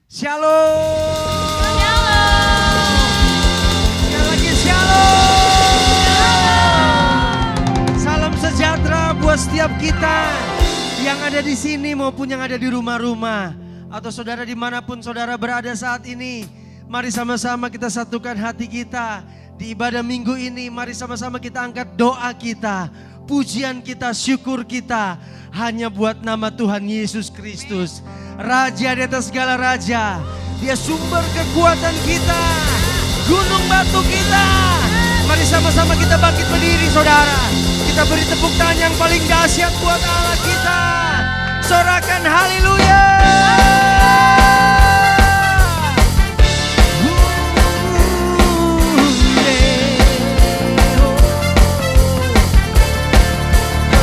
Shalom. Sekali lagi shalom. Salam sejahtera buat setiap kita yang ada di sini maupun yang ada di rumah-rumah. Atau saudara dimanapun saudara berada saat ini. Mari sama-sama kita satukan hati kita. Di ibadah minggu ini mari sama-sama kita angkat doa kita. Pujian kita, syukur kita. Hanya buat nama Tuhan Yesus Kristus. Raja di atas segala raja. Dia sumber kekuatan kita. Gunung batu kita. Mari sama-sama kita bangkit berdiri saudara. Kita beri tepuk tangan yang paling dahsyat buat Allah kita. Sorakan haleluya.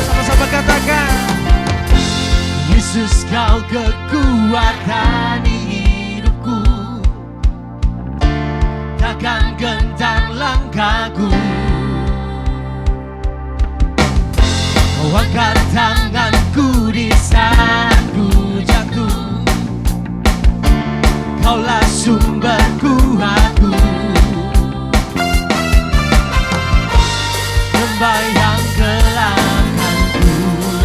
Sama-sama katakan. Yesus kau kekuatan hidupku, takkan gentar langkahku. Kau angkat tanganku di saat ku jatuh, Kaulah sumber kuatku. Lembah yang gelap kan ku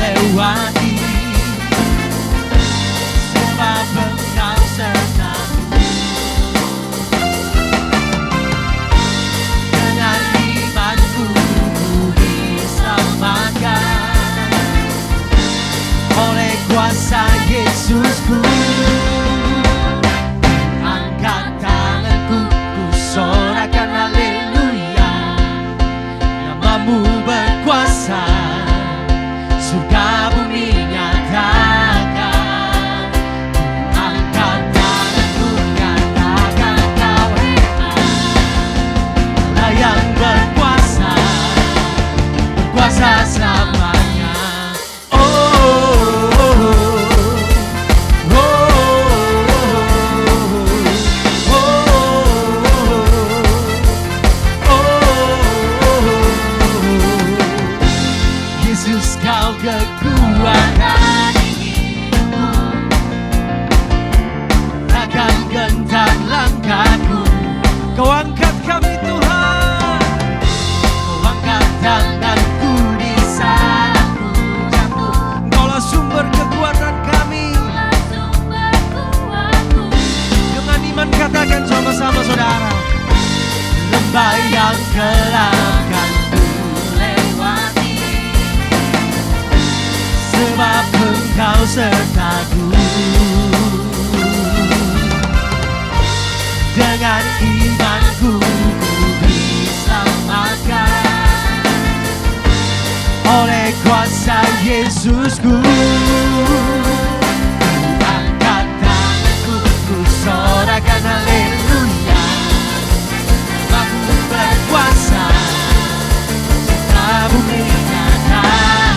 lewati, Engkau sertaku. Dengan imanku ku diselamatkan oleh kuasa Yesusku. Angkat tanganku, ku sorakan haleluya. Namamu berkuasa, surga bumi nyatakan. Yang berkuasa, berkuasa selamanya. Oh, oh, oh, oh, oh, oh. Yesus kau kekuatan hidupku, takkan gentar langkahku. Kau angkat kami Tuhan, Kau angkat tanganku di saat ku jatuh. Engkaulah sumber kekuatan kami. Dengan iman katakan sama-sama saudara. Lembah yang gelap kan ku lewati, sebab Engkau sertaku. Dengan imanku ku diselamatkan oleh kuasa Yesusku. Angkat tanganku, ku sorakan haleluya. Namamu berkuasa, serta bumi nyatakan.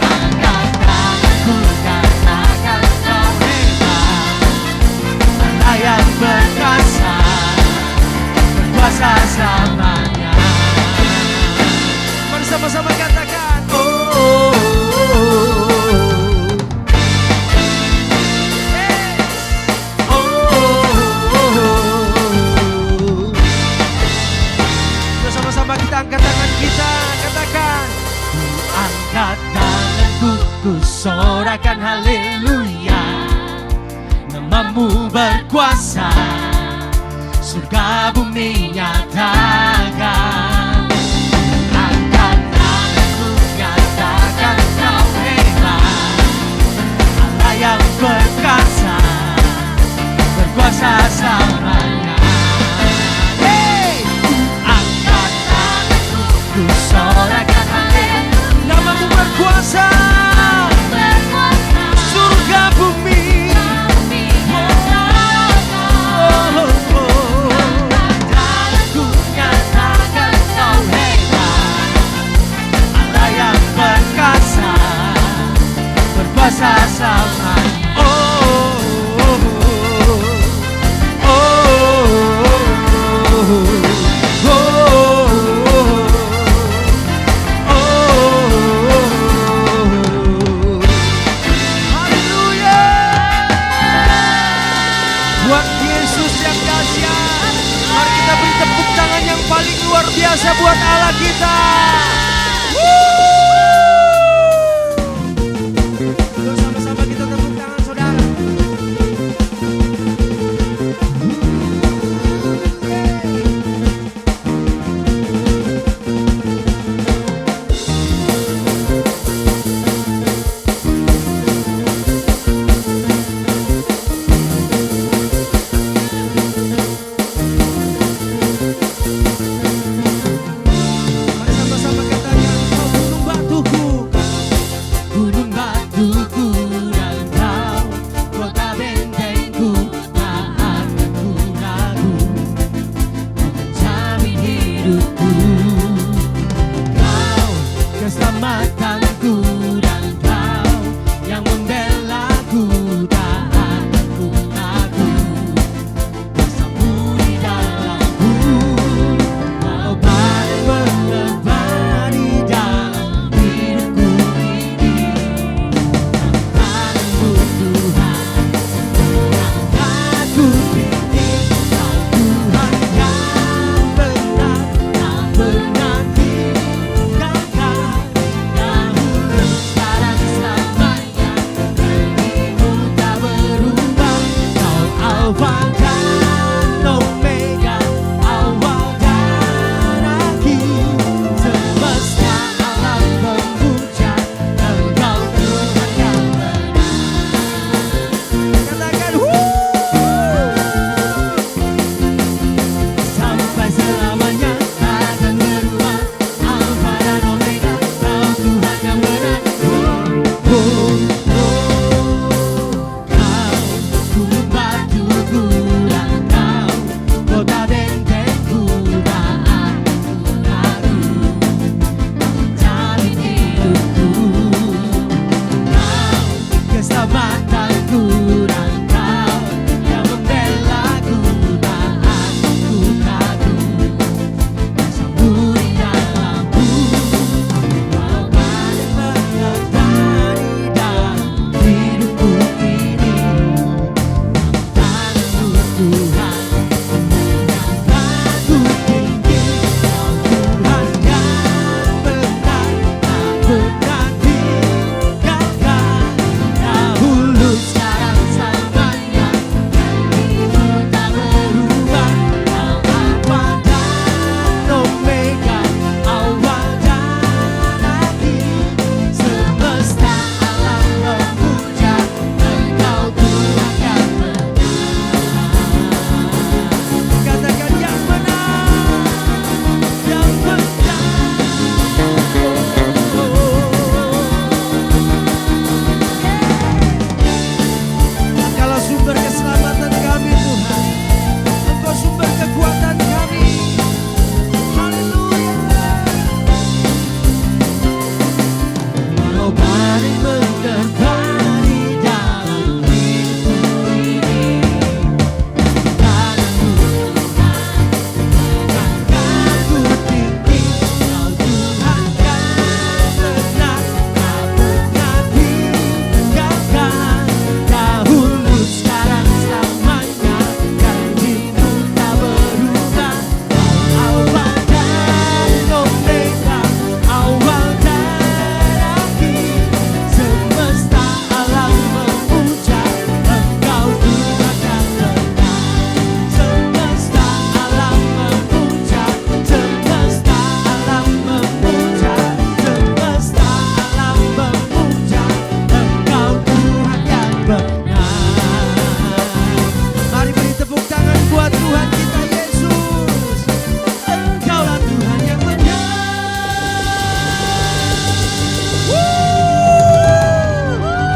Angkat tanganku, katakan kau hebat. Allah yang berkuasa, berkuasa selamanya. Mari sama-sama katakan. Oh, oh, oh, oh. Yes. Oh, oh, oh, oh. Terus sama-sama kita angkat tangan kita, katakan. Ku angkat tanganku, ku sorakan haleluya. Namamu berkuasa, surga bumi nyatakan. Angkat tanganku, nyatakan kau hebat. Allah yang berkuasa, berkuasa selamanya. Hey! Angkat tanganku, ku sorakan haleluya. Namamu berkuasa, surga bumi. Berkuasa sama. Oh, oh, oh, oh, oh, oh, oh. Haleluya. kita. Yuk sama-sama kita tepuk tangan saudara.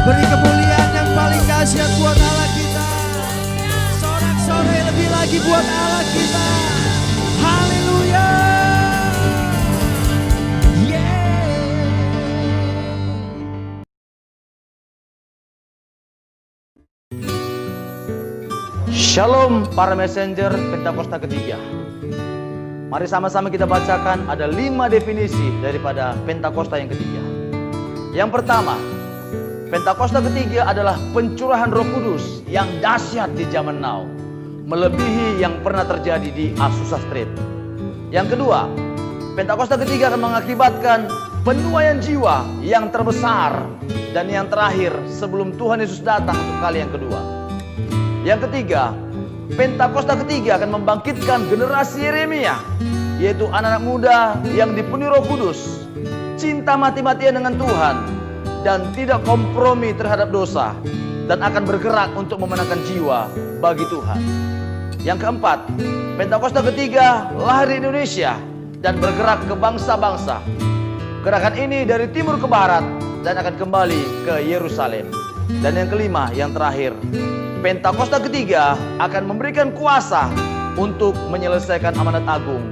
Beri kemuliaan yang paling dahsyat buat Allah kita. Sorak-sorai lebih lagi buat Allah kita. Haleluya. Shalom para messenger Pentakosta ketiga. Mari sama-sama kita bacakan ada 5 definisi daripada Pentakosta yang ketiga. Yang pertama, Pentakosta ketiga adalah pencurahan Roh Kudus yang dahsyat di zaman now, melebihi yang pernah terjadi di Azusa Street. Yang kedua, Pentakosta ketiga akan mengakibatkan penuaian jiwa yang terbesar dan yang terakhir sebelum Tuhan Yesus datang untuk kali yang kedua. Yang ketiga, Pentakosta ketiga akan membangkitkan generasi Yeremia, yaitu anak-anak muda yang dipenuhi Roh Kudus, cinta mati-matian dengan Tuhan dan tidak kompromi terhadap dosa, dan akan bergerak untuk memenangkan jiwa bagi Tuhan. Yang keempat, Pentakosta ketiga lahir di Indonesia dan bergerak ke bangsa-bangsa. Gerakan ini dari timur ke barat dan akan kembali ke Yerusalem. Dan yang kelima, yang terakhir, Pentakosta ketiga akan memberikan kuasa untuk menyelesaikan amanat agung.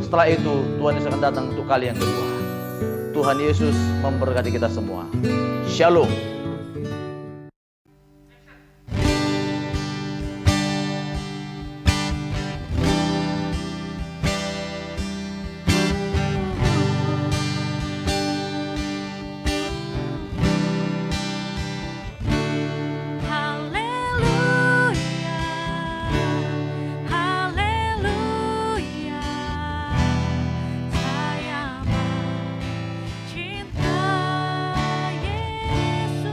Setelah itu Tuhan Yesus akan datang untuk kali yang kedua. Tuhan Yesus memberkati kita semua. Shalom. Cinta Yesus.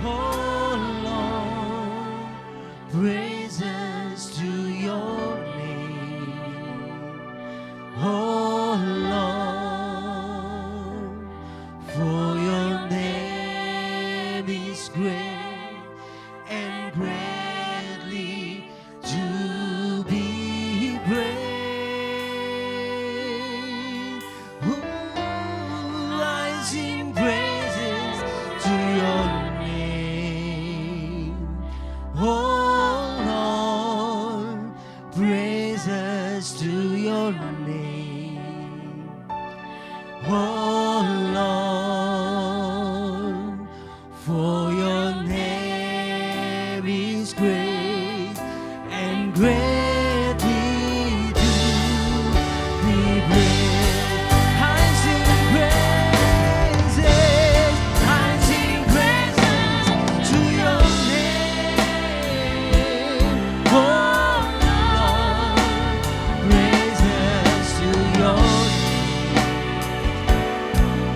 Oh Lord, praises to your name. Oh Lord, for your name is great and greatly to be praised. I sing praises to your name. Oh Lord, praises to your name. Oh Lord, for your name is great and greatly to be praised. I sing praises, I sing praises to your name. Oh Lord, praises to your name.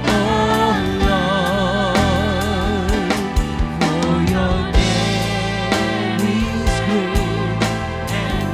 Oh Lord, for your name is great and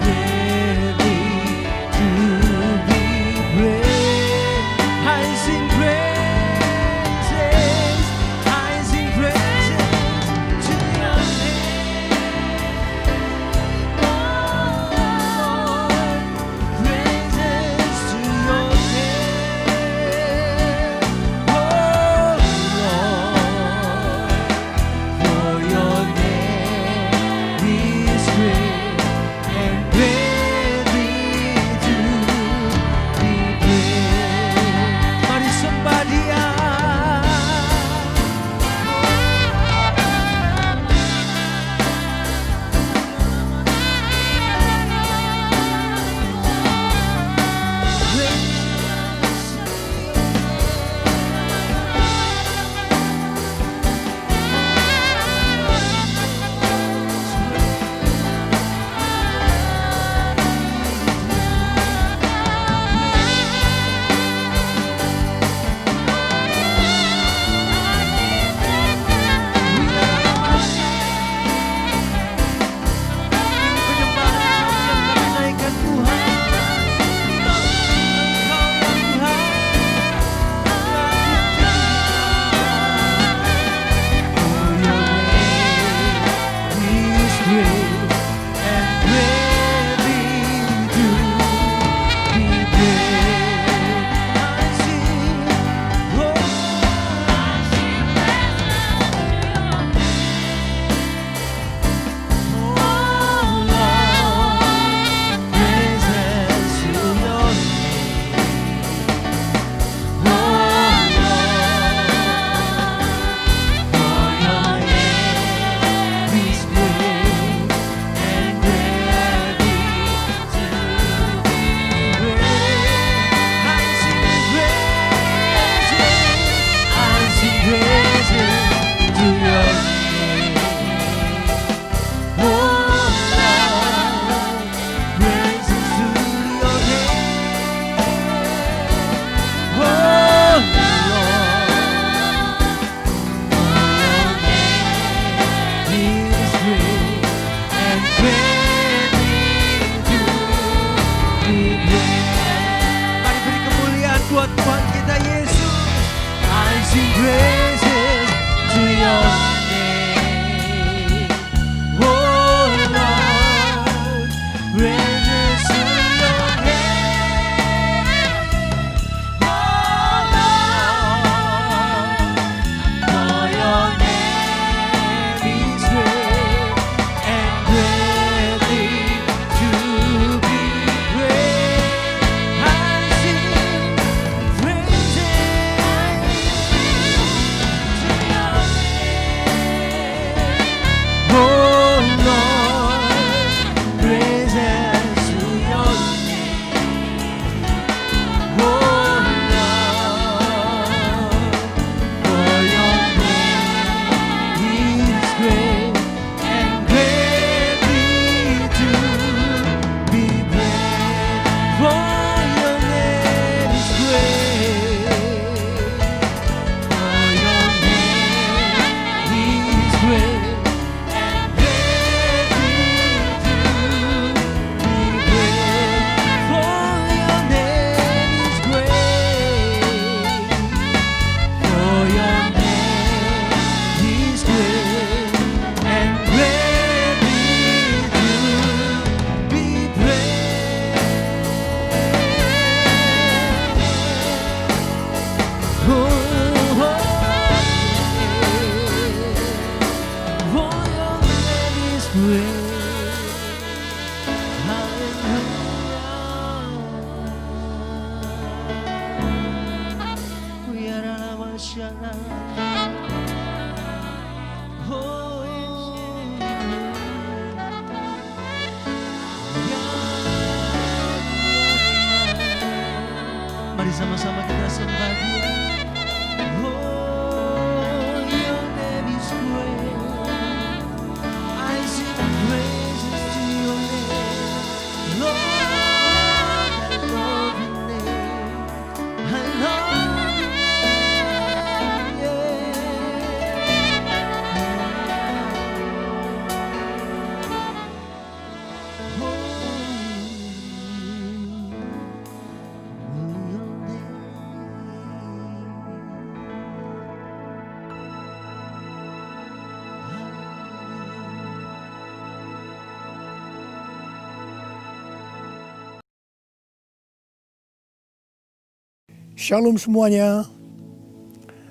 Shalom semuanya.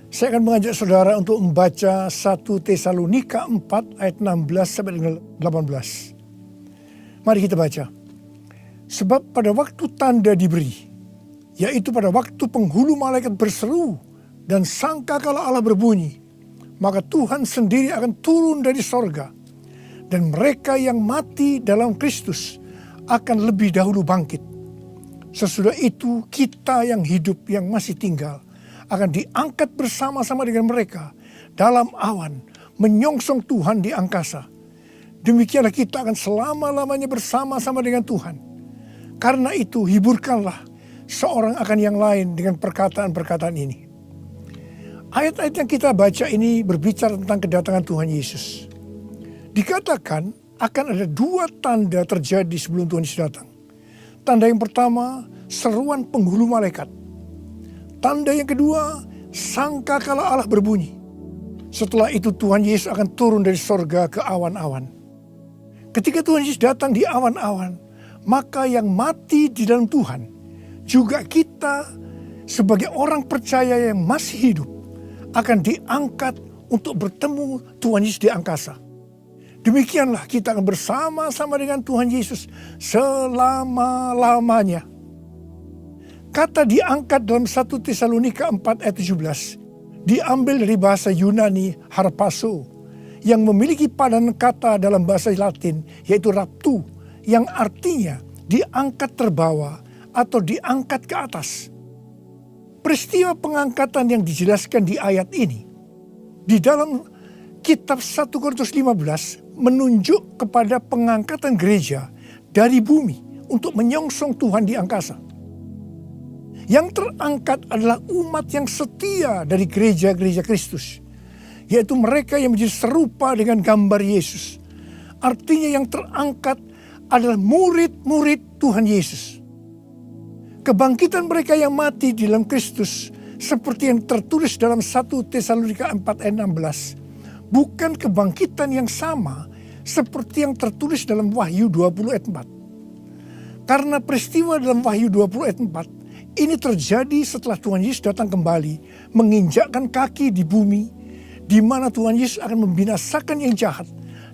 Saya akan mengajak saudara untuk membaca 1 Tesalonika 4 ayat 16 sampai dengan 18. Mari kita baca. Sebab pada waktu tanda diberi, yaitu pada waktu penghulu malaikat berseru dan sangkakala Allah berbunyi, maka Tuhan sendiri akan turun dari sorga, dan mereka yang mati dalam Kristus akan lebih dahulu bangkit. Sesudah itu kita yang hidup yang masih tinggal akan diangkat bersama-sama dengan mereka dalam awan menyongsong Tuhan di angkasa. Demikianlah kita akan selama-lamanya bersama-sama dengan Tuhan. Karena itu hiburkanlah seorang akan yang lain dengan perkataan-perkataan ini. Ayat-ayat yang kita baca ini berbicara tentang kedatangan Tuhan Yesus. Dikatakan akan ada 2 tanda terjadi sebelum Tuhan Yesus datang. Tanda yang pertama, seruan penghulu malaikat. Tanda yang kedua, sangkakala Allah berbunyi. Setelah itu Tuhan Yesus akan turun dari sorga ke awan-awan. Ketika Tuhan Yesus datang di awan-awan, maka yang mati di dalam Tuhan, juga kita sebagai orang percaya yang masih hidup, akan diangkat untuk bertemu Tuhan Yesus di angkasa. Demikianlah kita akan bersama-sama dengan Tuhan Yesus selama-lamanya. Kata diangkat dalam 1 Tesalonika 4 ayat 17 diambil dari bahasa Yunani harpazo yang memiliki padanan kata dalam bahasa Latin yaitu raptu yang artinya diangkat terbawa atau diangkat ke atas. Peristiwa pengangkatan yang dijelaskan di ayat ini di dalam kitab 1 Korintus 15 menunjuk kepada pengangkatan gereja dari bumi untuk menyongsong Tuhan di angkasa. Yang terangkat adalah umat yang setia dari gereja-gereja Kristus, yaitu mereka yang menjadi serupa dengan gambar Yesus. Artinya yang terangkat adalah murid-murid Tuhan Yesus. Kebangkitan mereka yang mati di dalam Kristus seperti yang tertulis dalam 1 Tesalonika 4 ayat 16 bukan kebangkitan yang sama seperti yang tertulis dalam Wahyu 20 ayat 4. Karena peristiwa dalam Wahyu 20 ayat 4 ini terjadi setelah Tuhan Yesus datang kembali menginjakkan kaki di bumi, di mana Tuhan Yesus akan membinasakan yang jahat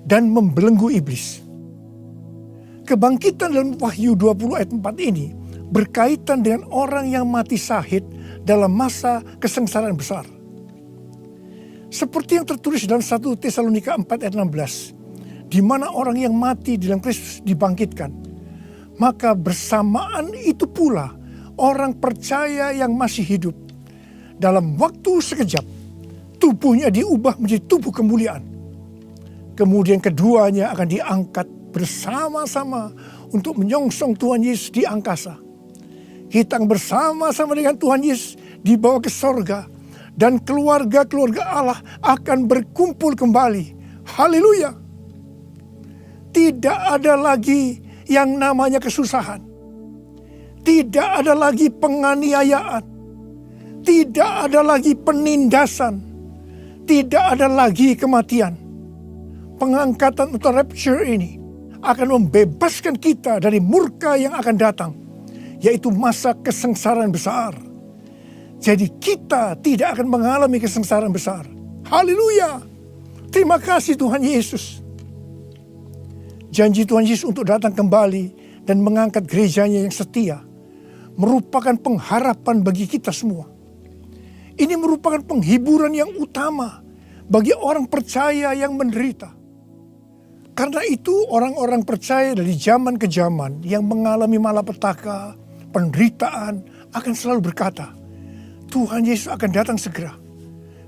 dan membelenggu iblis. Kebangkitan dalam Wahyu 20 ayat 4 ini berkaitan dengan orang yang mati syahid dalam masa kesengsaraan besar. Seperti yang tertulis dalam 1 Tesalonika 4 ayat 16, di mana orang yang mati di dalam Kristus dibangkitkan. Maka bersamaan itu pula orang percaya yang masih hidup dalam waktu sekejap tubuhnya diubah menjadi tubuh kemuliaan. Kemudian keduanya akan diangkat bersama-sama untuk menyongsong Tuhan Yesus di angkasa. Kita akan bersama-sama dengan Tuhan Yesus dibawa ke sorga dan keluarga-keluarga Allah akan berkumpul kembali. Haleluya. Tidak ada lagi yang namanya kesusahan. Tidak ada lagi penganiayaan. Tidak ada lagi penindasan. Tidak ada lagi kematian. Pengangkatan atau rapture ini akan membebaskan kita dari murka yang akan datang, yaitu masa kesengsaraan besar. Jadi kita tidak akan mengalami kesengsaraan besar. Haleluya. Terima kasih Tuhan Yesus. Janji Tuhan Yesus untuk datang kembali dan mengangkat gerejanya yang setia merupakan pengharapan bagi kita semua. Ini merupakan penghiburan yang utama bagi orang percaya yang menderita. Karena itu orang-orang percaya dari zaman ke zaman yang mengalami malapetaka, penderitaan akan selalu berkata, Tuhan Yesus akan datang segera.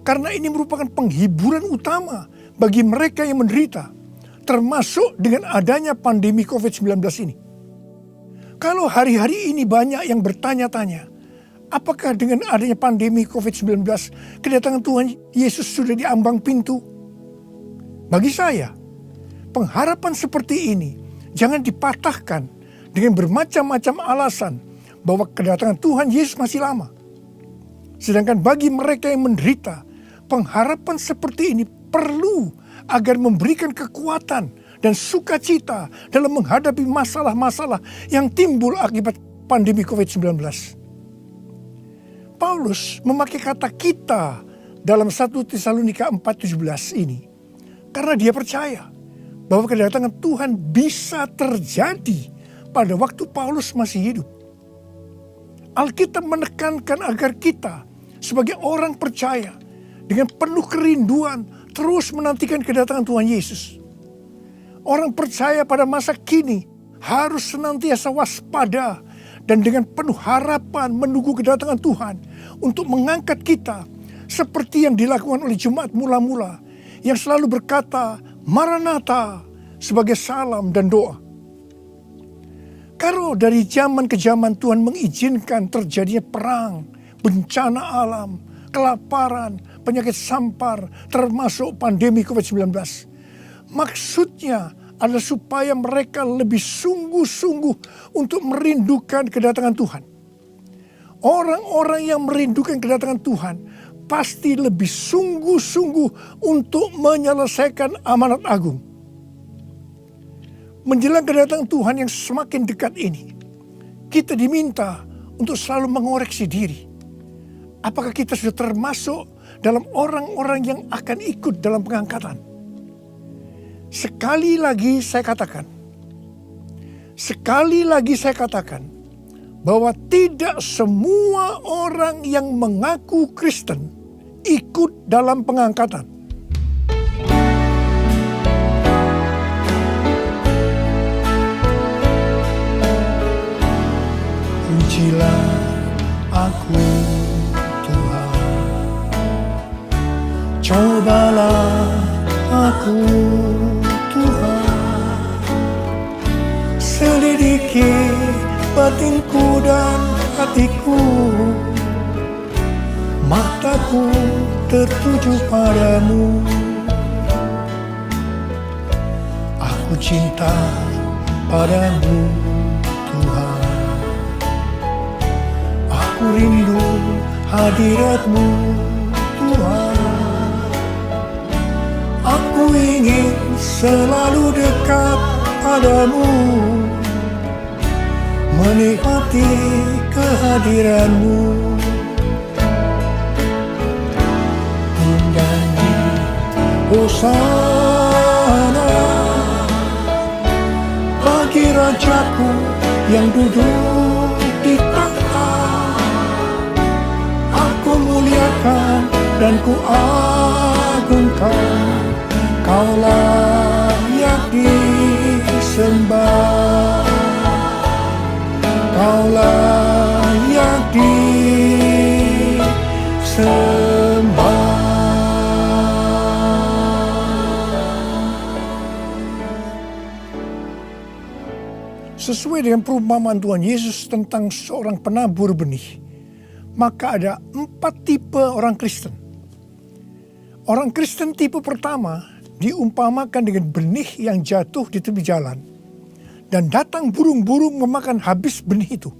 Karena ini merupakan penghiburan utama bagi mereka yang menderita, termasuk dengan adanya pandemi COVID-19 ini. Kalau hari-hari ini banyak yang bertanya-tanya, apakah dengan adanya pandemi COVID-19, kedatangan Tuhan Yesus sudah di ambang pintu? Bagi saya, pengharapan seperti ini jangan dipatahkan dengan bermacam-macam alasan bahwa kedatangan Tuhan Yesus masih lama. Sedangkan bagi mereka yang menderita, pengharapan seperti ini perlu agar memberikan kekuatan dan sukacita dalam menghadapi masalah-masalah yang timbul akibat pandemi COVID-19. Paulus memakai kata kita dalam 1 Tesalonika 4:17 ini karena dia percaya bahwa kedatangan Tuhan bisa terjadi pada waktu Paulus masih hidup. Alkitab menekankan agar kita sebagai orang percaya dengan penuh kerinduan terus menantikan kedatangan Tuhan Yesus. Orang percaya pada masa kini harus senantiasa waspada dan dengan penuh harapan menunggu kedatangan Tuhan untuk mengangkat kita seperti yang dilakukan oleh jemaat mula-mula yang selalu berkata Maranatha sebagai salam dan doa. Kalau dari zaman ke zaman Tuhan mengizinkan terjadinya perang, bencana alam, kelaparan, penyakit sampar, termasuk pandemi COVID-19. Maksudnya adalah supaya mereka lebih sungguh-sungguh untuk merindukan kedatangan Tuhan. Orang-orang yang merindukan kedatangan Tuhan pasti lebih sungguh-sungguh untuk menyelesaikan amanat agung. Menjelang kedatangan Tuhan yang semakin dekat ini, kita diminta untuk selalu mengoreksi diri. Apakah kita sudah termasuk dalam orang-orang yang akan ikut dalam pengangkatan? Sekali lagi saya katakan, bahwa tidak semua orang yang mengaku Kristen ikut dalam pengangkatan. Pujilah aku Tuhan, cobalah aku Tuhan, selidiki batinku dan hatiku, mataku tertuju padamu. Aku cinta padamu Tuhan, aku rindu hadirat-Mu Tuhan. Aku ingin selalu dekat padamu, menikmati kehadiran-Mu. Menyanyi Hosana bagi Rajaku yang duduk di tahta. Aku muliakan dan ku agungkan, Kau layak disembah, Kau layak disembah. Sesuai dengan perumpamaan Tuhan Yesus tentang seorang penabur benih, maka ada 4 tipe orang Kristen. Orang Kristen tipe pertama diumpamakan dengan benih yang jatuh di tepi jalan dan datang burung-burung memakan habis benih itu.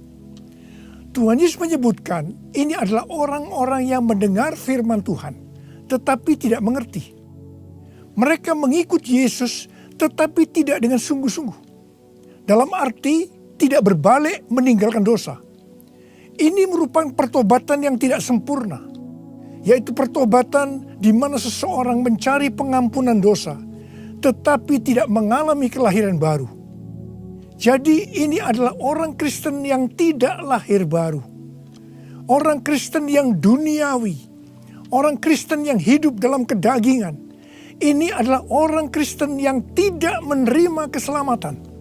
Tuhan Yesus menyebutkan ini adalah orang-orang yang mendengar firman Tuhan tetapi tidak mengerti. Mereka mengikut Yesus tetapi tidak dengan sungguh-sungguh. Dalam arti tidak berbalik meninggalkan dosa. Ini merupakan pertobatan yang tidak sempurna, yaitu pertobatan di mana seseorang mencari pengampunan dosa tetapi tidak mengalami kelahiran baru. Jadi ini adalah orang Kristen yang tidak lahir baru. Orang Kristen yang duniawi. Orang Kristen yang hidup dalam kedagingan. Ini adalah orang Kristen yang tidak menerima keselamatan.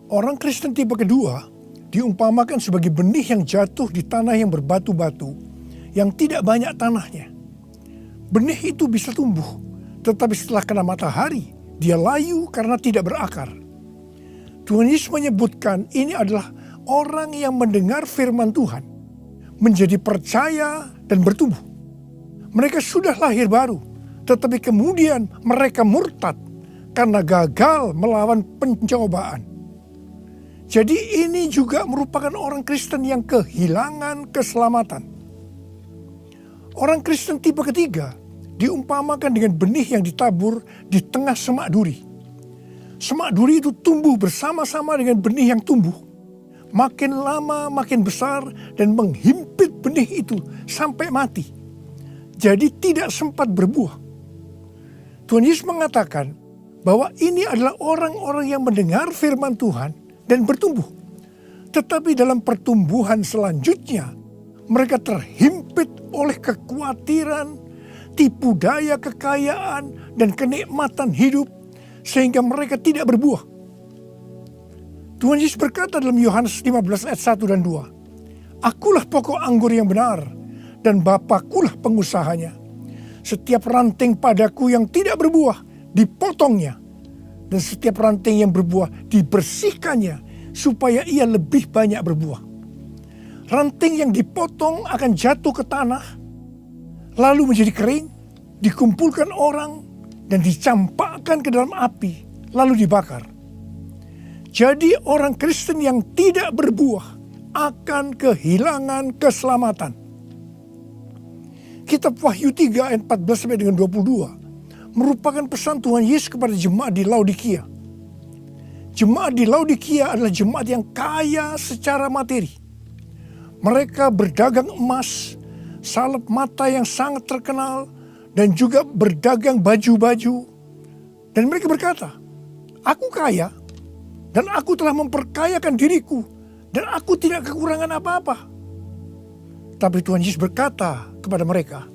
Orang Kristen tipe kedua diumpamakan sebagai benih yang jatuh di tanah yang berbatu-batu, yang tidak banyak tanahnya. Benih itu bisa tumbuh, tetapi setelah kena matahari, dia layu karena tidak berakar. Tuhan Yesus menyebutkan ini adalah orang yang mendengar firman Tuhan, menjadi percaya dan bertumbuh. Mereka sudah lahir baru, tetapi kemudian mereka murtad karena gagal melawan pencobaan. Jadi ini juga merupakan orang Kristen yang kehilangan keselamatan. Orang Kristen tipe ketiga diumpamakan dengan benih yang ditabur di tengah semak duri. Semak duri itu tumbuh bersama-sama dengan benih yang tumbuh. makin lama makin besar dan menghimpit benih itu sampai mati. Jadi tidak sempat berbuah. Tuhan Yesus mengatakan bahwa ini adalah orang-orang yang mendengar firman Tuhan dan bertumbuh. Tetapi dalam pertumbuhan selanjutnya, mereka terhimpit oleh kekhawatiran, tipu daya kekayaan, dan kenikmatan hidup sehingga mereka tidak berbuah. Tuhan Yesus berkata dalam Yohanes 15 ayat 1 dan 2, "Akulah pokok anggur yang benar dan Bapakulah pengusahanya. Setiap ranting padaku yang tidak berbuah dipotongnya, dan setiap ranting yang berbuah dibersihkannya supaya ia lebih banyak berbuah. Ranting yang dipotong akan jatuh ke tanah, lalu menjadi kering, dikumpulkan orang, dan dicampakkan ke dalam api, lalu dibakar. Jadi orang Kristen yang tidak berbuah akan kehilangan keselamatan." Kitab Wahyu 3 ayat 14 sampai dengan 22 merupakan pesan Tuhan Yesus kepada jemaat di Laodikia. Jemaat di Laodikia adalah jemaat yang kaya secara materi. Mereka berdagang emas, salep mata yang sangat terkenal, dan juga berdagang baju-baju. Dan mereka berkata, "Aku kaya, dan aku telah memperkayakan diriku, dan aku tidak kekurangan apa-apa." Tapi Tuhan Yesus berkata kepada mereka,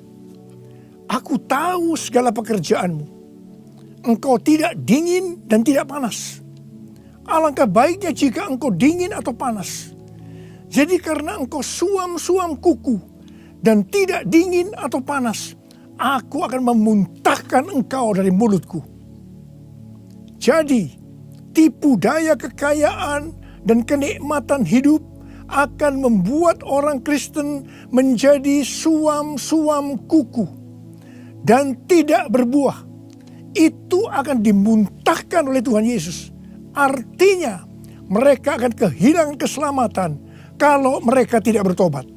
"Aku tahu segala pekerjaanmu. Engkau tidak dingin dan tidak panas. Alangkah baiknya jika engkau dingin atau panas. Jadi karena engkau suam-suam kuku dan tidak dingin atau panas, aku akan memuntahkan engkau dari mulutku." Jadi, tipu daya kekayaan dan kenikmatan hidup akan membuat orang Kristen menjadi suam-suam kuku dan tidak berbuah. Itu akan dimuntahkan oleh Tuhan Yesus. Artinya mereka akan kehilangan keselamatan kalau mereka tidak bertobat.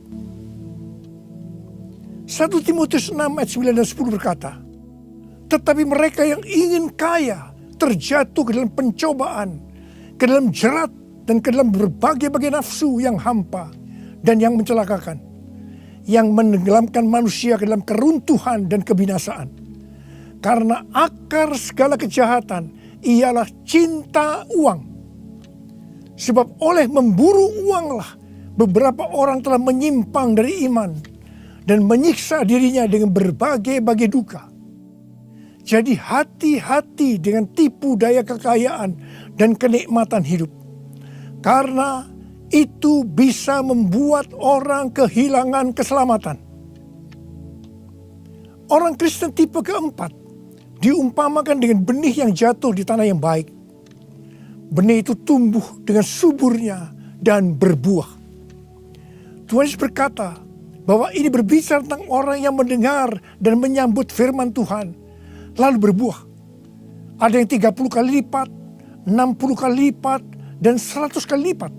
1 Timotius 6 ayat 9 dan 10 berkata, "Tetapi mereka yang ingin kaya terjatuh ke dalam pencobaan, ke dalam jerat, dan ke dalam berbagai-bagai nafsu yang hampa dan yang mencelakakan, yang menenggelamkan manusia ke dalam keruntuhan dan kebinasaan. Karena akar segala kejahatan ialah cinta uang. Sebab oleh memburu uanglah beberapa orang telah menyimpang dari iman dan menyiksa dirinya dengan berbagai-bagai duka. Jadi hati-hati dengan tipu daya kekayaan dan kenikmatan hidup. Karena itu bisa membuat orang kehilangan keselamatan." Orang Kristen tipe keempat diumpamakan dengan benih yang jatuh di tanah yang baik. Benih itu tumbuh dengan suburnya dan berbuah. Tuhan Yesus berkata bahwa ini berbicara tentang orang yang mendengar dan menyambut firman Tuhan, lalu berbuah. Ada yang 30 kali lipat, 60 kali lipat, dan 100 kali lipat.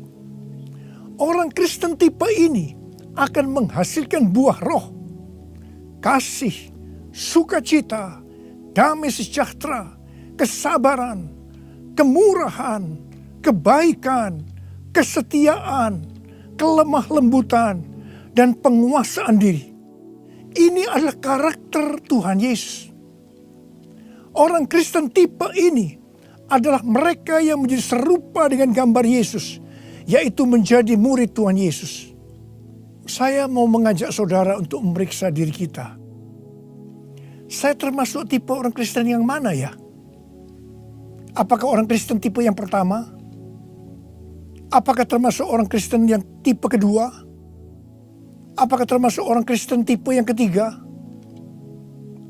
Orang Kristen tipe ini akan menghasilkan buah roh, kasih, sukacita, damai sejahtera, kesabaran, kemurahan, kebaikan, kesetiaan, kelemah lembutan, dan penguasaan diri. Ini adalah karakter Tuhan Yesus. Orang Kristen tipe ini adalah mereka yang menjadi serupa dengan gambar Yesus, yaitu menjadi murid Tuhan Yesus. Saya mau mengajak saudara untuk memeriksa diri kita. Saya termasuk tipe orang Kristen yang mana ya? Apakah orang Kristen tipe yang pertama? Apakah termasuk orang Kristen yang tipe kedua? Apakah termasuk orang Kristen tipe yang ketiga?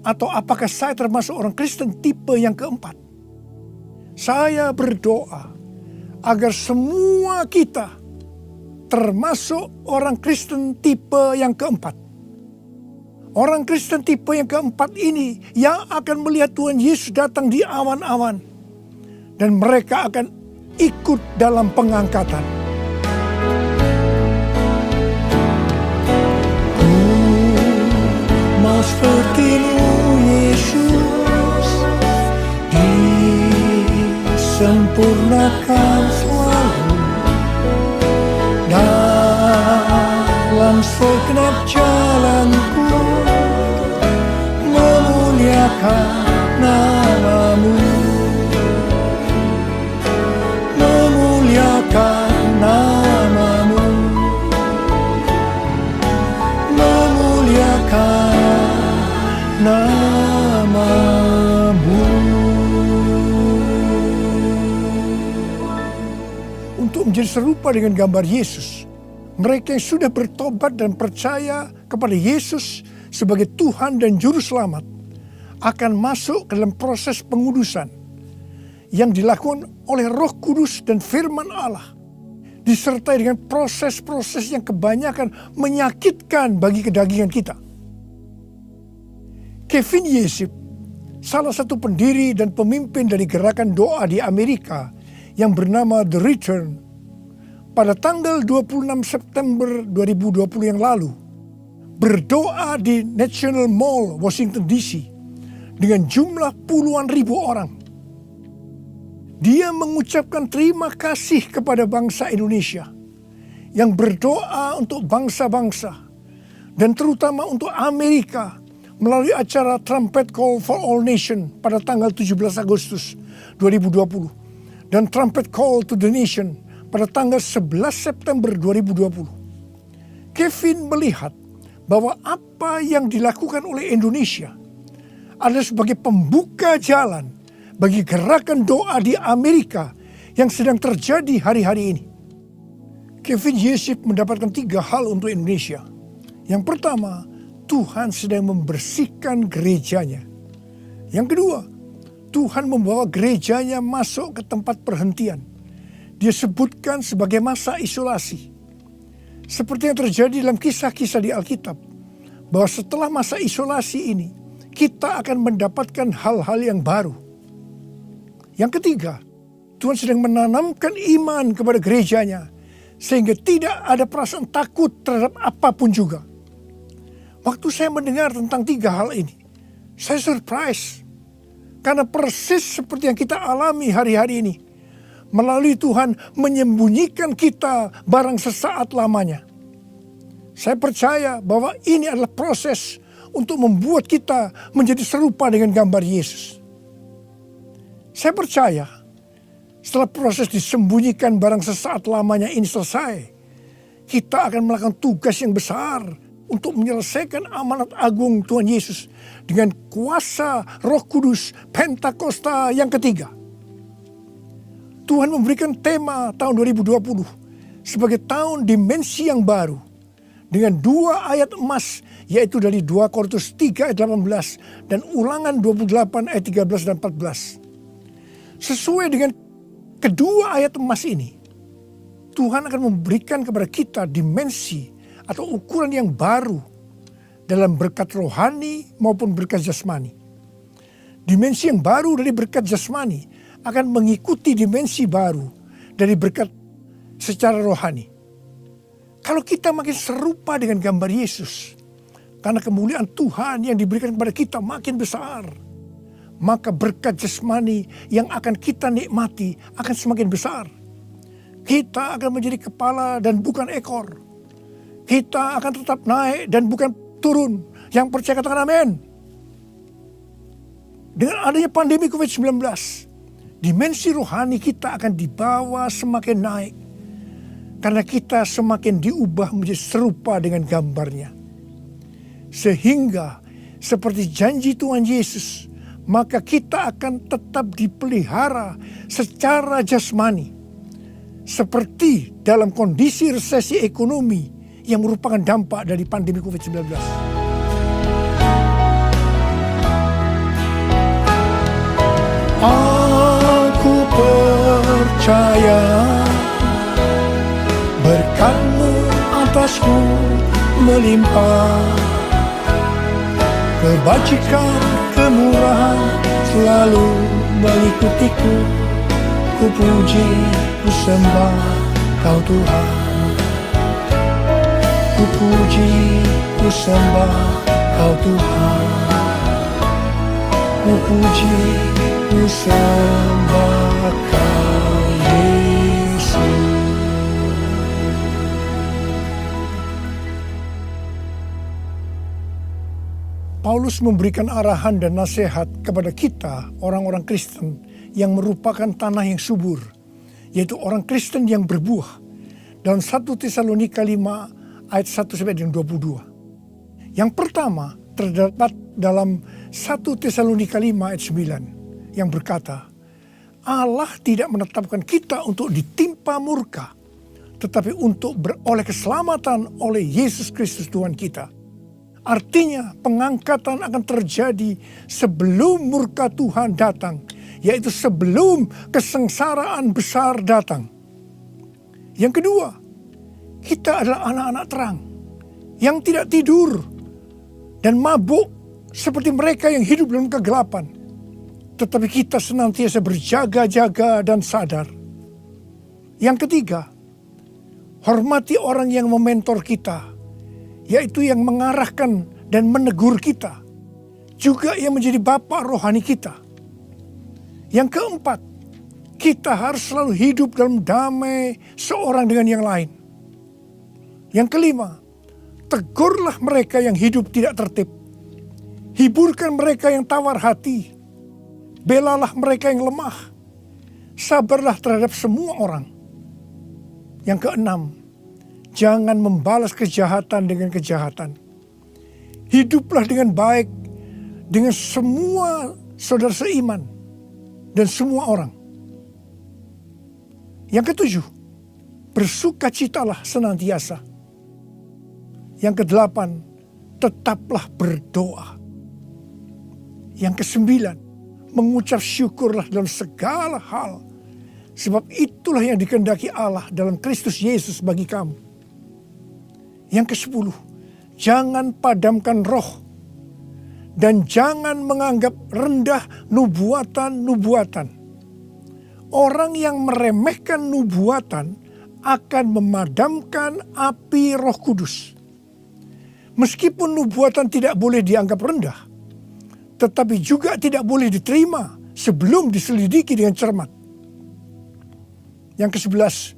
Atau apakah saya termasuk orang Kristen tipe yang keempat? Saya berdoa agar semua kita termasuk orang Kristen tipe yang keempat. Orang Kristen tipe yang keempat ini yang akan melihat Tuhan Yesus datang di awan-awan. Dan mereka akan ikut dalam pengangkatan. Ku mau seperti-Mu Yesus, disempurnakan selalu memuliakan namamu, memuliakan namamu, memuliakan namamu. Untuk menjadi serupa dengan gambar Yesus, mereka yang sudah bertobat dan percaya kepada Yesus sebagai Tuhan dan Juru Selamat akan masuk ke dalam proses pengudusan yang dilakukan oleh Roh Kudus dan firman Allah, disertai dengan proses-proses yang kebanyakan menyakitkan bagi kedagingan kita. Kevin Yesip, salah satu pendiri dan pemimpin dari gerakan doa di Amerika yang bernama The Return, pada tanggal 26 September 2020 yang lalu, berdoa di National Mall, Washington DC, dengan jumlah puluhan ribu orang. Dia mengucapkan terima kasih kepada bangsa Indonesia yang berdoa untuk bangsa-bangsa dan terutama untuk Amerika melalui acara Trumpet Call for All Nation pada tanggal 17 Agustus 2020 dan Trumpet Call to the Nation pada tanggal 11 September 2020. Kevin melihat bahwa apa yang dilakukan oleh Indonesia adalah sebagai pembuka jalan bagi gerakan doa di Amerika yang sedang terjadi hari-hari ini. Kevin Yesip mendapatkan 3 hal untuk Indonesia. Yang pertama, Tuhan sedang membersihkan gerejanya. Yang kedua, Tuhan membawa gerejanya masuk ke tempat perhentian. Dia sebutkan sebagai masa isolasi. Seperti yang terjadi dalam kisah-kisah di Alkitab, bahwa setelah masa isolasi ini, kita akan mendapatkan hal-hal yang baru. Yang ketiga, Tuhan sedang menanamkan iman kepada gerejanya, sehingga tidak ada perasaan takut terhadap apapun juga. Waktu saya mendengar tentang 3 hal ini, saya surprise. Karena persis seperti yang kita alami hari-hari ini, melalui Tuhan menyembunyikan kita barang sesaat lamanya. Saya percaya bahwa ini adalah proses untuk membuat kita menjadi serupa dengan gambar Yesus. Saya percaya setelah proses disembunyikan barang sesaat lamanya ini selesai, kita akan melakukan tugas yang besar untuk menyelesaikan amanat agung Tuhan Yesus dengan kuasa Roh Kudus Pentakosta yang ketiga. Tuhan memberikan tema tahun 2020 sebagai tahun dimensi yang baru dengan 2 ayat emas, yaitu dari 2 Korintus 3 ayat 18 dan Ulangan 28 ayat 13 dan 14. Sesuai dengan kedua ayat emas ini, Tuhan akan memberikan kepada kita dimensi atau ukuran yang baru dalam berkat rohani maupun berkat jasmani. Dimensi yang baru dari berkat jasmani akan mengikuti dimensi baru dari berkat secara rohani. Kalau kita makin serupa dengan gambar Yesus, karena kemuliaan Tuhan yang diberikan kepada kita makin besar, maka berkat jasmani yang akan kita nikmati akan semakin besar. Kita akan menjadi kepala dan bukan ekor. Kita akan tetap naik dan bukan turun. Yang percaya katakan amin. Dengan adanya pandemi COVID-19, dimensi rohani kita akan dibawa semakin naik. Karena kita semakin diubah menjadi serupa dengan gambarnya. Sehingga seperti janji Tuhan Yesus, maka kita akan tetap dipelihara secara jasmani. Seperti dalam kondisi resesi ekonomi yang merupakan dampak dari pandemi COVID-19. Aku percaya berkat-Mu atasku melimpah, kebajikan, kemurahan selalu mengikutiku. Ku puji, ku sembah Kau Tuhan. Ku puji, ku sembah Kau Tuhan. Ku puji, ku sembah Kau Yesus. Paulus memberikan arahan dan nasihat kepada kita, orang-orang Kristen yang merupakan tanah yang subur, yaitu orang Kristen yang berbuah. Dalam 1 Tesalonika 5 ayat 1-22. Yang pertama terdapat dalam 1 Tesalonika 5 ayat 9 yang berkata, Allah tidak menetapkan kita untuk ditimpa murka, tetapi untuk beroleh keselamatan oleh Yesus Kristus Tuhan kita. Artinya pengangkatan akan terjadi sebelum murka Tuhan datang, yaitu sebelum kesengsaraan besar datang. Yang kedua, kita adalah anak-anak terang yang tidak tidur dan mabuk seperti mereka yang hidup dalam kegelapan. Tetapi kita senantiasa berjaga-jaga dan sadar. Yang ketiga, hormati orang yang mementor kita, yaitu yang mengarahkan dan menegur kita, juga yang menjadi bapa rohani kita. Yang keempat, kita harus selalu hidup dalam damai seorang dengan yang lain. Yang kelima, tegurlah mereka yang hidup tidak tertib. Hiburkan mereka yang tawar hati. Belalah mereka yang lemah. Sabarlah terhadap semua orang. Yang keenam, jangan membalas kejahatan dengan kejahatan. Hiduplah dengan baik dengan semua saudara seiman dan semua orang. Yang ketujuh, bersukacitalah senantiasa. Yang kedelapan, tetaplah berdoa. Yang kesembilan, mengucap syukurlah dalam segala hal, sebab itulah yang dikehendaki Allah dalam Kristus Yesus bagi kamu. Yang kesepuluh, jangan padamkan roh dan jangan menganggap rendah nubuatan-nubuatan. Orang yang meremehkan nubuatan akan memadamkan api Roh Kudus. Meskipun nubuatan tidak boleh dianggap rendah, tetapi juga tidak boleh diterima sebelum diselidiki dengan cermat. Yang ke-11,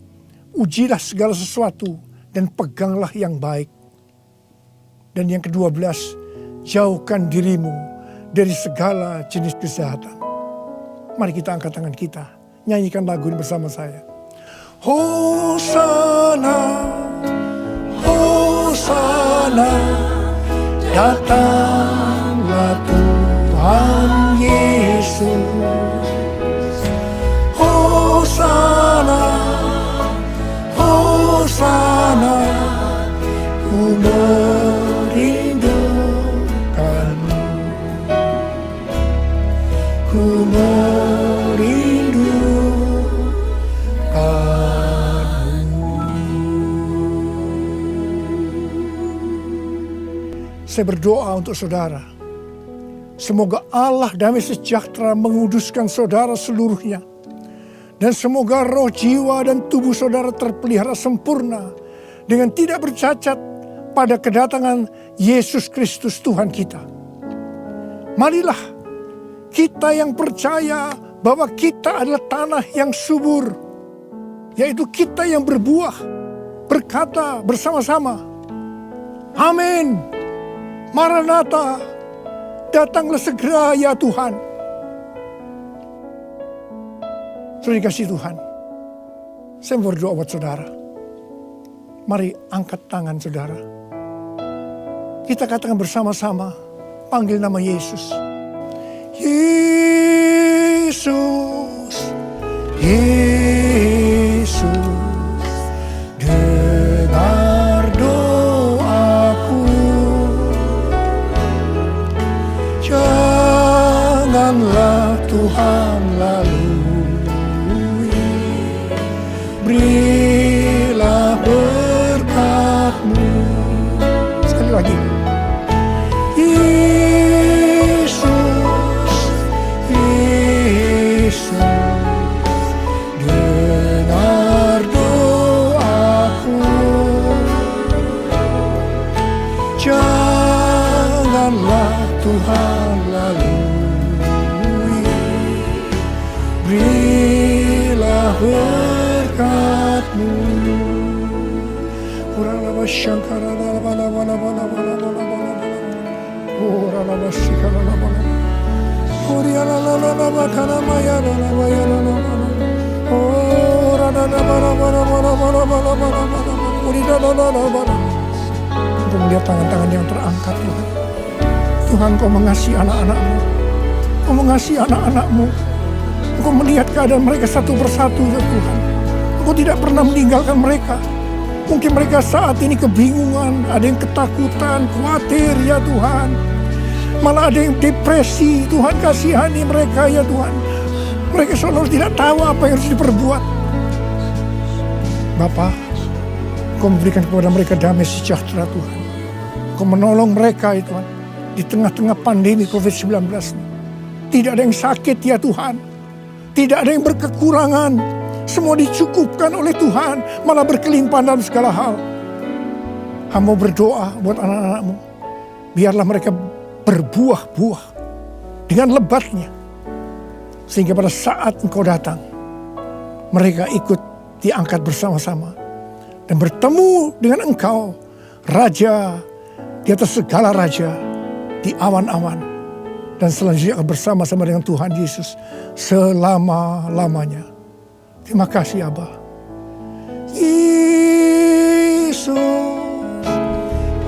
ujilah segala sesuatu dan peganglah yang baik. Dan yang ke-12, jauhkan dirimu dari segala jenis kejahatan. Mari kita angkat tangan kita, nyanyikan lagu ini bersama saya. Hosana, Hosana, datanglah Tuhan Yesus. Hosana, Hosana, ku merindukanmu, ku merindukanmu. Saya berdoa untuk saudara. Semoga Allah damai sejahtera menguduskan saudara seluruhnya. Dan semoga roh, jiwa, dan tubuh saudara terpelihara sempurna dengan tidak bercacat pada kedatangan Yesus Kristus Tuhan kita. Marilah kita yang percaya bahwa kita adalah tanah yang subur, yaitu kita yang berbuah, berkata bersama-sama, amin. Maranatha, datanglah segera ya Tuhan. Saudara dikasihi Tuhan, saya berdoa buat saudara. Mari angkat tangan saudara. Kita katakan bersama-sama, panggil nama Yesus. Yesus, Yesus, dengar doaku. Janganlah Tuhan lalui, berilah berkat-Mu. Sekali lagi. Yesus, Yesus, dengar doaku. Janganlah Tuhan lalui, berilah berkat-Mu. Untuk melihat tangan-tangan yang terangkat Tuhan. Tuhan, Kau mengasihi anak-anak-Mu. Kau mengasihi anak-anak-Mu. Engkau melihat keadaan mereka satu persatu ya Tuhan. Engkau tidak pernah meninggalkan mereka. Mungkin mereka saat ini kebingungan, ada yang ketakutan, khawatir ya Tuhan. Malah ada yang depresi, Tuhan kasihani mereka ya Tuhan. Mereka seolah tidak tahu apa yang harus diperbuat. Bapa, Kau memberikan kepada mereka damai sejahtera Tuhan. Kau menolong mereka ya Tuhan. Di tengah-tengah pandemi COVID-19 ini. Tidak ada yang sakit ya Tuhan. Tidak ada yang berkekurangan. Semua dicukupkan oleh Tuhan. Malah berkelimpahan dalam segala hal. Hamba berdoa buat anak-anak-Mu. Biarlah mereka berbuah-buah dengan lebatnya. Sehingga pada saat Engkau datang, mereka ikut diangkat bersama-sama. Dan bertemu dengan Engkau, Raja di atas segala raja, di awan-awan. Dan selanjutnya bersama-sama dengan Tuhan Yesus selama-lamanya. Terima kasih Abba. Yesus,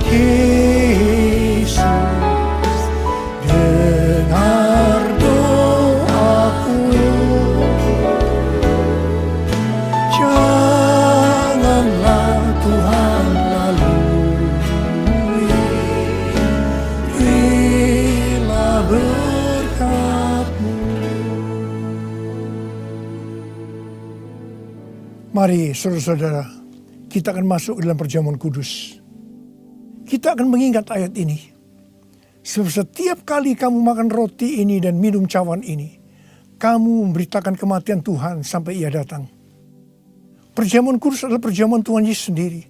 Yesus, dengar doaku. Janganlah Tuhan lalui, berilah berkat-Mu. Mari saudara-saudara, kita akan masuk dalam perjamuan kudus. Kita akan mengingat ayat ini. Sebab setiap kali kamu makan roti ini dan minum cawan ini, kamu memberitakan kematian Tuhan sampai Ia datang. Perjamuan kudus adalah perjamuan Tuhan Yesus sendiri.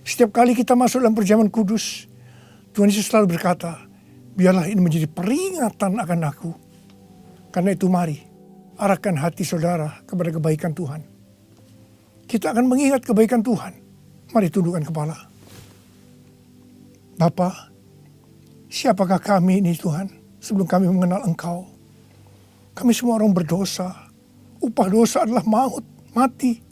Setiap kali kita masuk dalam perjamuan kudus, Tuhan Yesus selalu berkata, biarlah ini menjadi peringatan akan aku. Karena itu mari, arahkan hati saudara kepada kebaikan Tuhan. Kita akan mengingat kebaikan Tuhan. Mari tundukkan kepala. Bapa, siapakah kami ini Tuhan sebelum kami mengenal Engkau? Kami semua orang berdosa. Upah dosa adalah maut, mati.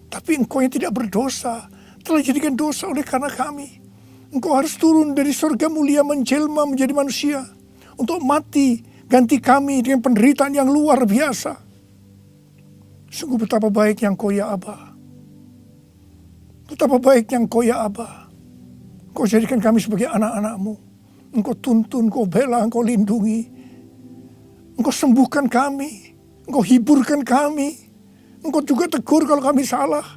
Tapi Engkau yang tidak berdosa telah jadikan dosa oleh karena kami. Engkau harus turun dari surga mulia menjelma menjadi manusia. Untuk mati ganti kami dengan penderitaan yang luar biasa. Sungguh betapa baiknya Engkau ya Abba. Betapa baiknya Engkau ya Abba. Engkau jadikan kami sebagai anak-anak-Mu. Engkau tuntun, Engkau bela, Engkau lindungi. Engkau sembuhkan kami. Engkau hiburkan kami. Engkau juga tegur kalau kami salah.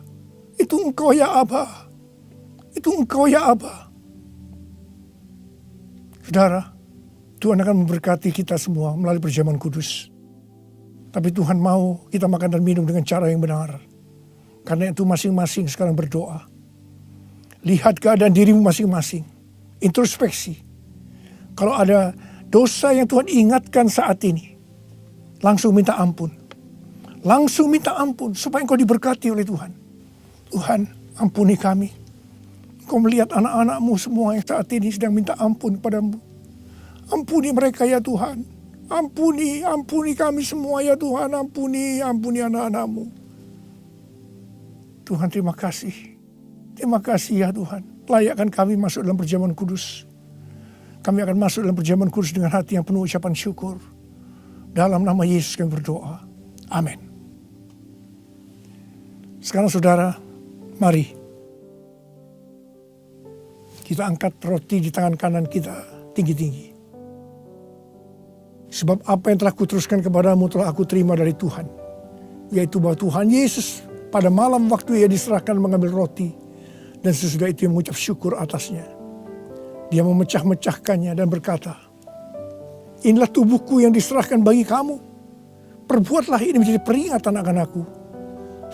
Itu Engkau ya Abba. Itu Engkau ya Abba. Saudara, Tuhan akan memberkati kita semua melalui perjamuan kudus. Tapi Tuhan mau kita makan dan minum dengan cara yang benar. Karena itu masing-masing sekarang berdoa. Lihat keadaan dirimu masing-masing. Introspeksi. Kalau ada dosa yang Tuhan ingatkan saat ini, langsung minta ampun. Langsung minta ampun supaya engkau diberkati oleh Tuhan. Tuhan, ampuni kami. Engkau melihat anak-anak-Mu semua yang saat ini sedang minta ampun kepadamu. Ampuni mereka ya Tuhan. Ampuni kami semua ya Tuhan. Ampuni anak-anak-Mu. Tuhan terima kasih. Terima kasih ya Tuhan. Layakkan kami masuk dalam perjamuan kudus. Kami akan masuk dalam perjamuan kudus dengan hati yang penuh ucapan syukur. Dalam nama Yesus kami berdoa. Amin. Sekarang saudara, mari. Kita angkat roti di tangan kanan kita tinggi-tinggi. Sebab apa yang telah kuteruskan kepadamu telah aku terima dari Tuhan. Yaitu bahwa Tuhan Yesus pada malam waktu Ia diserahkan mengambil roti. Dan sesudah itu Ia mengucap syukur atasnya. Dia memecah-mecahkannya dan berkata, inilah tubuhku yang diserahkan bagi kamu. Perbuatlah ini menjadi peringatan akan aku.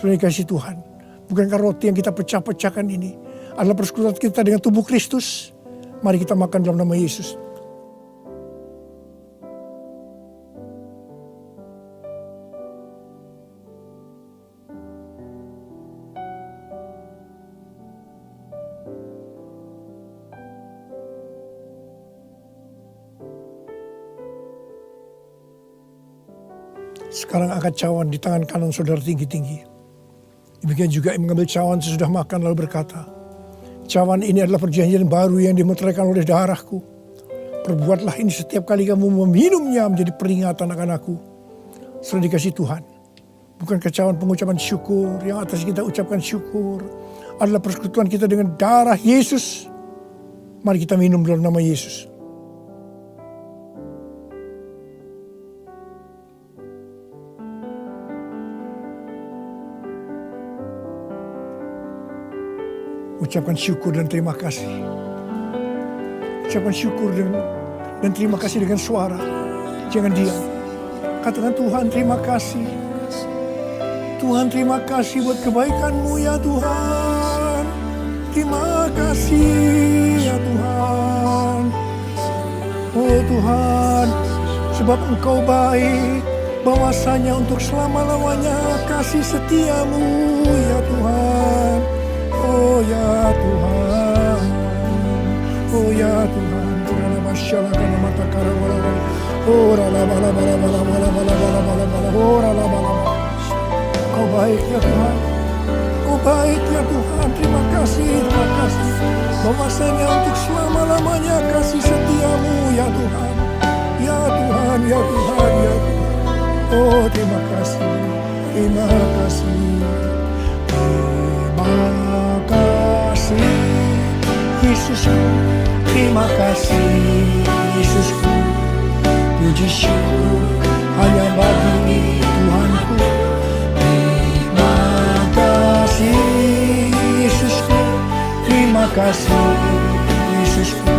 Saudara kasih Tuhan. Bukankah roti yang kita pecah-pecahkan ini adalah persekutuan kita dengan tubuh Kristus? Mari kita makan dalam nama Yesus. Sekarang angkat cawan di tangan kanan saudara tinggi-tinggi. Demikian juga yang mengambil cawan sesudah makan lalu berkata, cawan ini adalah perjanjian baru yang dimeteraikan oleh darahku. Perbuatlah ini setiap kali kamu meminumnya menjadi peringatan akan aku. Sudah dikasih Tuhan. Bukan cawan pengucapan syukur, yang atas kita ucapkan syukur adalah persekutuan kita dengan darah Yesus. Mari kita minum dalam nama Yesus. Ucapkan syukur dan terima kasih. Ucapkan syukur dan terima kasih dengan suara. Jangan diam. Katakan, Tuhan terima kasih. Tuhan terima kasih buat kebaikan-Mu ya Tuhan. Terima kasih ya Tuhan. Oh Tuhan, sebab Engkau baik, bahwasanya untuk selama-lamanya kasih setia-Mu ya Tuhan. Oh ya Tuhan, oh ya Tuhan. Karena mata karawala, oh rala bala bala bala bala bala bala bala bala, oh rala bala. Kau baik ya Tuhan, Kau baik ya Tuhan. Terima kasih bahwasanya untuk selama-lamanya kasih setia-Mu ya Tuhan. Ya Tuhan, ya Tuhan, ya Tuhan. Oh terima kasih, terima kasih, terima kasih Yesusku. Terima kasih Yesusku. Puji syukur hanya bagi Tuhanku. Terima kasih Yesusku. Terima kasih Yesusku.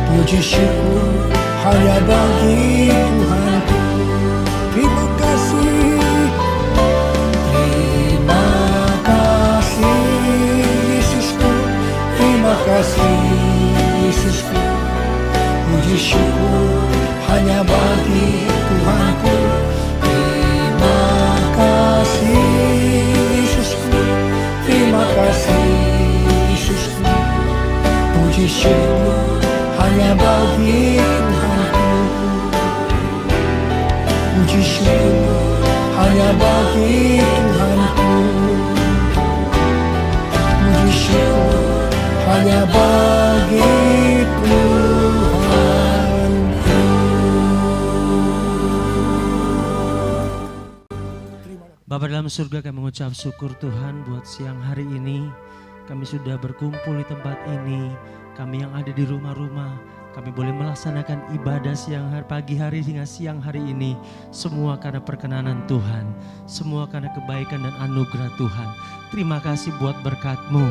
Puji syukur hanya bagi Tuhanku. Terima kasih. Terima kasih Yesusku. Terima kasih Yesusku. Puji syukur hanya bagi Tuhanku. Terima kasih Yesusku. Terima kasih Yesusku. Puji syukur hanya bagi Tuhanku. Puji syukur hanya bagi Tuhanku. Puji syukur hanya bagi Tuhanku. Bapa dalam surga, kami mengucap syukur Tuhan buat siang hari ini. Kami sudah berkumpul di tempat ini. Kami yang ada di rumah-rumah, kami boleh melaksanakan ibadah pagi hari hingga siang hari ini. Semua karena perkenanan Tuhan, semua karena kebaikan dan anugerah Tuhan. Terima kasih buat berkat-Mu.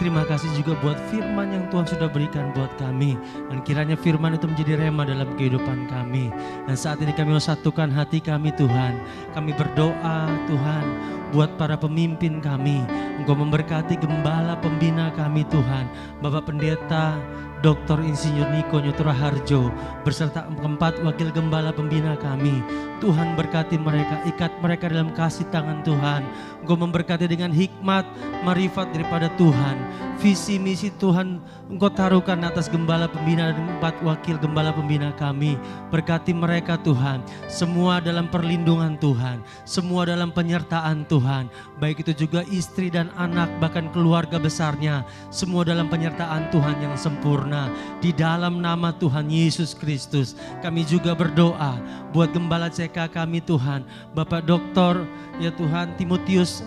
Terima kasih juga buat firman yang Tuhan sudah berikan buat kami. Dan kiranya firman itu menjadi rema dalam kehidupan kami. Dan saat ini kami mau satukan hati kami Tuhan. Kami berdoa Tuhan buat para pemimpin kami. Engkau memberkati gembala pembina kami Tuhan. Bapak Pendeta Dr. Insinyur Niko Nyutra Harjo beserta keempat wakil gembala pembina kami. Tuhan berkati mereka, ikat mereka dalam kasih tangan Tuhan. Engkau memberkati dengan hikmat, marifat daripada Tuhan. Visi misi Tuhan Engkau taruhkan atas gembala pembina dan empat wakil gembala pembina kami. Berkati mereka Tuhan, semua dalam perlindungan Tuhan, semua dalam penyertaan Tuhan. Baik itu juga istri dan anak, bahkan keluarga besarnya, semua dalam penyertaan Tuhan yang sempurna. Di dalam nama Tuhan Yesus Kristus, kami juga berdoa buat gembala CK kami Tuhan, Bapak Doktor ya Tuhan Timotius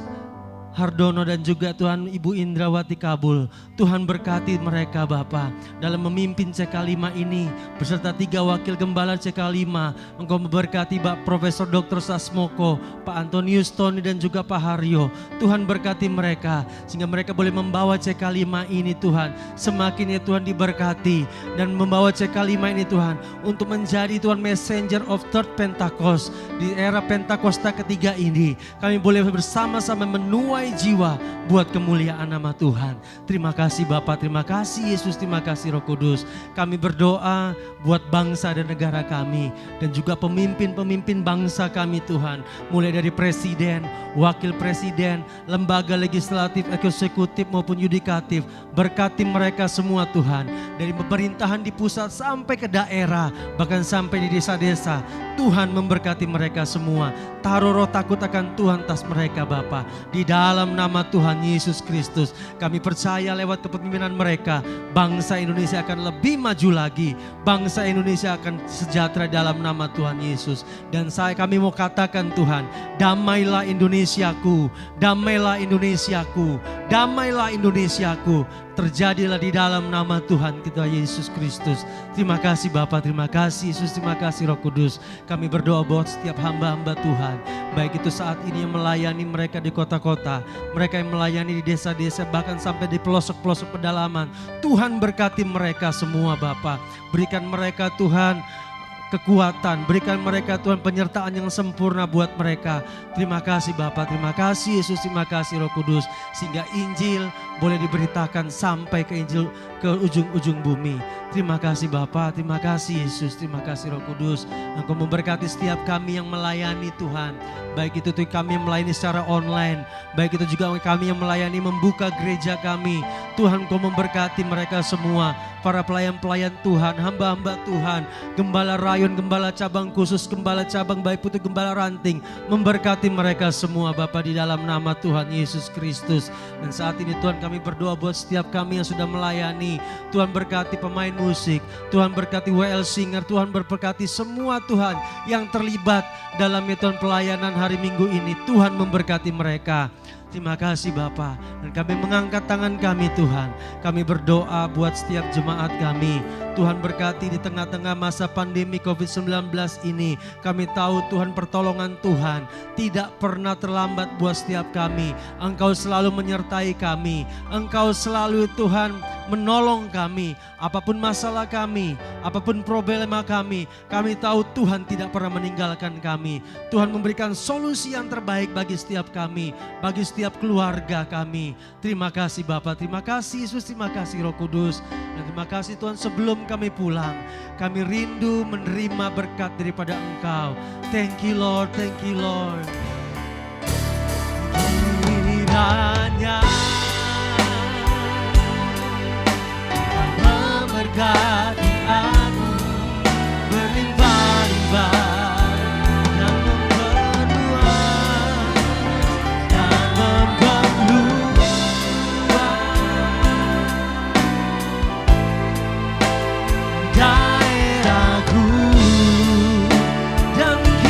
Hardono dan juga Tuhan Ibu Indrawati Kabul. Tuhan berkati mereka Bapa dalam memimpin CK5 ini beserta 3 wakil gembala CK5. Engkau memberkati Pak Profesor Dr. Sasmoko, Pak Antonius Tony dan juga Pak Haryo. Tuhan berkati mereka sehingga mereka boleh membawa CK5 ini Tuhan semakin ya Tuhan diberkati dan membawa CK5 ini Tuhan untuk menjadi Tuhan messenger of third Pentecost di era Pentakosta ketiga ini. Kami boleh bersama-sama menuai damai jiwa buat kemuliaan nama Tuhan. Terima kasih Bapa, terima kasih Yesus, terima kasih Roh Kudus. Kami berdoa buat bangsa dan negara kami dan juga pemimpin-pemimpin bangsa kami Tuhan. Mulai dari presiden, wakil presiden, lembaga legislatif, eksekutif maupun yudikatif. Berkati mereka semua Tuhan. Dari pemerintahan di pusat sampai ke daerah, bahkan sampai di desa-desa. Tuhan memberkati mereka semua. Taruh roh takut akan Tuhan atas mereka Bapa. Di dalam nama Tuhan Yesus Kristus, kami percaya lewat kepemimpinan mereka, bangsa Indonesia akan lebih maju lagi. Bangsa Indonesia akan sejahtera dalam nama Tuhan Yesus. Dan kami mau katakan Tuhan, damailah Indonesiaku, damailah Indonesiaku, damailah Indonesiaku. Terjadilah di dalam nama Tuhan kita Yesus Kristus. Terima kasih Bapa, terima kasih Yesus, terima kasih Roh Kudus. Kami berdoa buat setiap hamba-hamba Tuhan. Baik itu saat ini yang melayani mereka di kota-kota, mereka yang melayani di desa-desa, bahkan sampai di pelosok-pelosok pedalaman. Tuhan berkati mereka semua Bapa. Berikan mereka Tuhan kekuatan, berikan mereka Tuhan penyertaan yang sempurna buat mereka. Terima kasih Bapa, terima kasih Yesus, terima kasih Roh Kudus. Sehingga Injil boleh diberitakan sampai ke ujung-ujung bumi. Terima kasih Bapa, terima kasih Yesus, terima kasih Roh Kudus. Engkau memberkati setiap kami yang melayani Tuhan. Baik itu kami yang melayani secara online, baik itu juga kami yang melayani membuka gereja kami. Tuhan Engkau memberkati mereka semua, para pelayan-pelayan Tuhan, hamba-hamba Tuhan, gembala rayon, gembala cabang khusus, gembala cabang baik putih, gembala ranting. Memberkati mereka semua Bapa di dalam nama Tuhan Yesus Kristus. Dan saat ini Tuhan kami berdoa buat setiap kami yang sudah melayani. Tuhan berkati pemain musik, Tuhan berkati WL Singer, Tuhan berkati semua Tuhan yang terlibat dalam Tuhan pelayanan hari Minggu ini. Tuhan memberkati mereka. Terima kasih Bapa. Dan kami mengangkat tangan kami Tuhan. Kami berdoa buat setiap jemaat kami. Tuhan berkati di tengah-tengah masa pandemi COVID-19 ini. Kami tahu Tuhan pertolongan Tuhan tidak pernah terlambat buat setiap kami. Engkau selalu menyertai kami. Engkau selalu Tuhan menolong kami. Apapun masalah kami, apapun problema kami tahu Tuhan tidak pernah meninggalkan kami. Tuhan memberikan solusi yang terbaik bagi setiap kami, bagi setiap keluarga kami. Terima kasih Bapa, terima kasih Yesus, terima kasih Roh Kudus. Dan terima kasih Tuhan, sebelum kami pulang, kami rindu menerima berkat daripada Engkau. Thank you Lord, thank you Lord. Kiranya memberkati aku berlimpah-limpah dan memperluas dan memperluas daerahku. Dan kiranya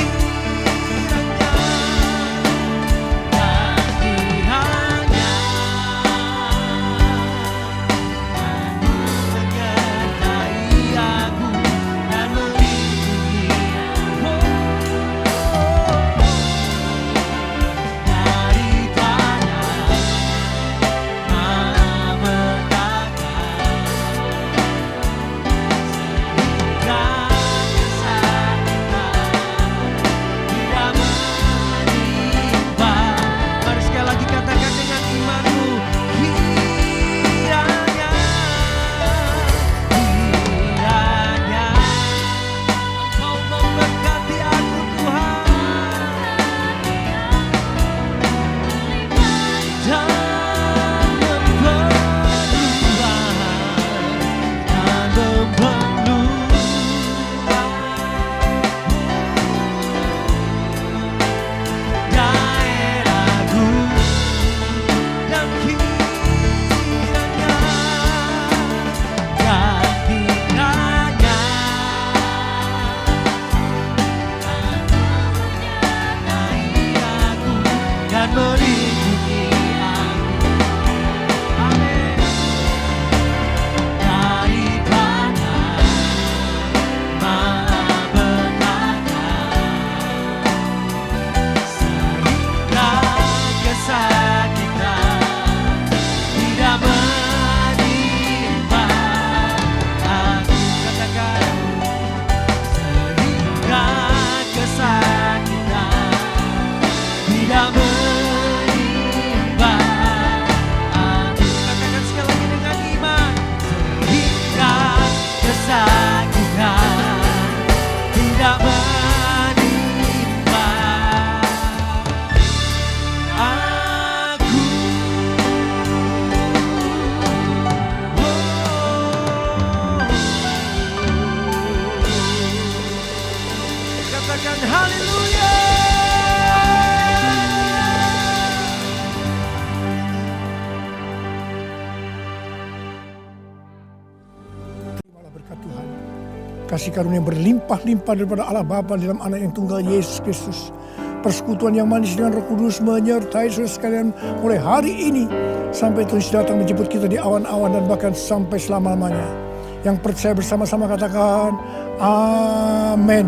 Haleluya. Terimalah berkat Tuhan. Kasih karunia yang berlimpah-limpah daripada Allah Bapa dalam anak yang tunggal Yesus Kristus. Persekutuan yang manis dengan Roh Kudus menyertai saudara sekalian mulai hari ini sampai Tuhan datang menjemput kita di awan-awan dan bahkan sampai selama-lamanya. Yang percaya bersama-sama katakan amin.